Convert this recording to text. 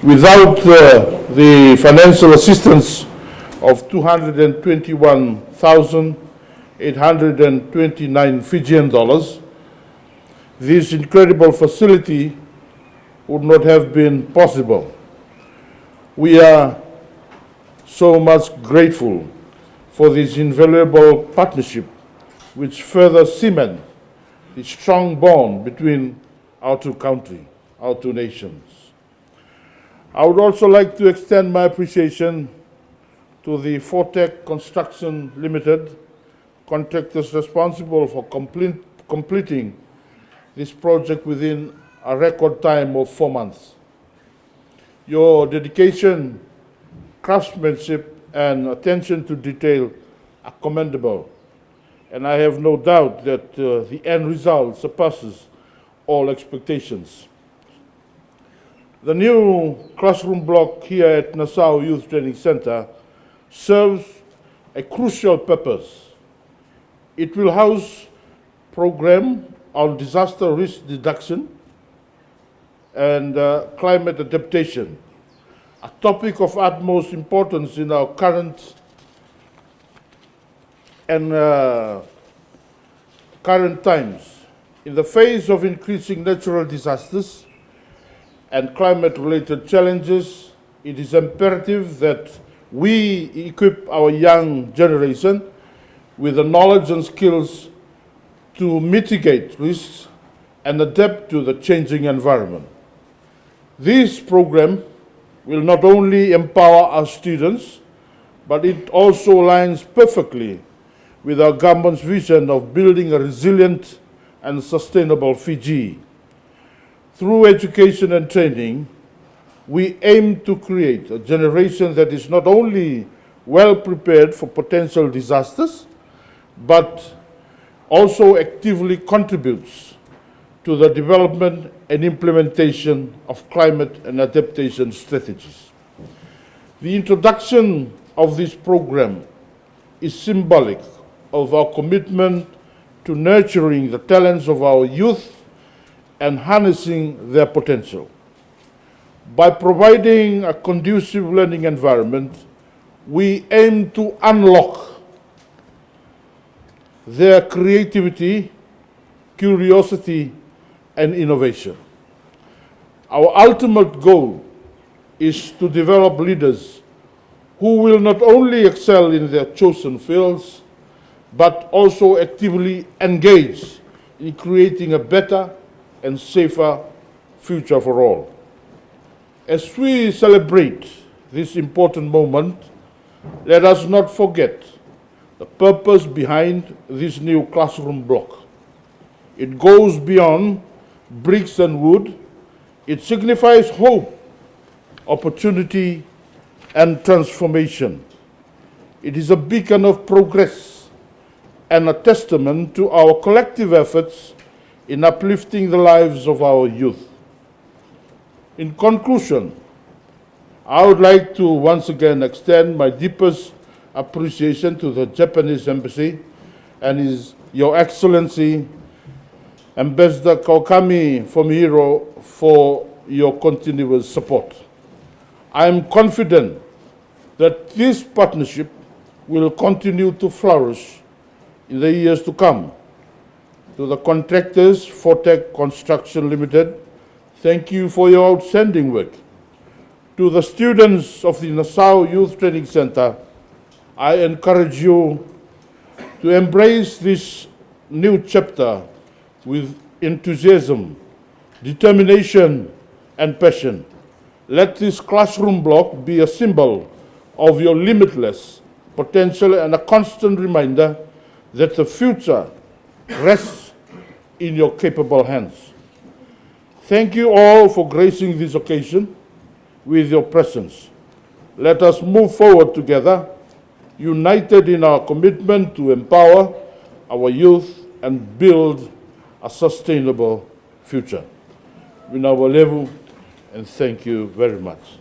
Without the financial assistance of 221,829 Fijian dollars, this incredible facility would not have been possible. We are so much grateful for this invaluable partnership, which further cements the strong bond between our two countries, our two nations. I would also like to extend my appreciation to the Fortec Construction Limited, contractors responsible for completing this project within a record time of 4 months. Your dedication, craftsmanship, and attention to detail are commendable, and I have no doubt that the end result surpasses all expectations. The new classroom block here at Nasau Youth Training Centre serves a crucial purpose. It will house a program on disaster risk reduction and climate adaptation, a topic of utmost importance in our current times. In the face of increasing natural disasters and climate-related challenges, it is imperative that we equip our young generation with the knowledge and skills to mitigate risks and adapt to the changing environment. This program will not only empower our students, but it also aligns perfectly with our government's vision of building a resilient and sustainable Fiji. Through education and training, we aim to create a generation that is not only well prepared for potential disasters, but also actively contributes to the development and implementation of climate and adaptation strategies. The introduction of this program is symbolic of our commitment to nurturing the talents of our youth and harnessing their potential. By providing a conducive learning environment, we aim to unlock their creativity, curiosity, and innovation. Our ultimate goal is to develop leaders who will not only excel in their chosen fields, but also actively engage in creating a better and safer future for all. As we celebrate this important moment, let us not forget the purpose behind this new classroom block. It goes beyond bricks and wood. It signifies hope, opportunity, and transformation. It is a beacon of progress and a testament to our collective efforts in uplifting the lives of our youth. In conclusion, I would like to once again extend my deepest appreciation to the Japanese Embassy and Your Excellency Ambassador Kawakami Fumihiro for your continuous support. I am confident that this partnership will continue to flourish in the years to come. To the contractors, Fortec Construction Limited, thank you for your outstanding work. To the students of the Nasau Youth Training Centre, I encourage you to embrace this new chapter with enthusiasm, determination, and passion. Let this classroom block be a symbol of your limitless potential and a constant reminder that the future rests in your capable hands. Thank you all for gracing this occasion with your presence. Let us move forward together, united in our commitment to empower our youth and build a sustainable future. Winawalevu, and thank you very much.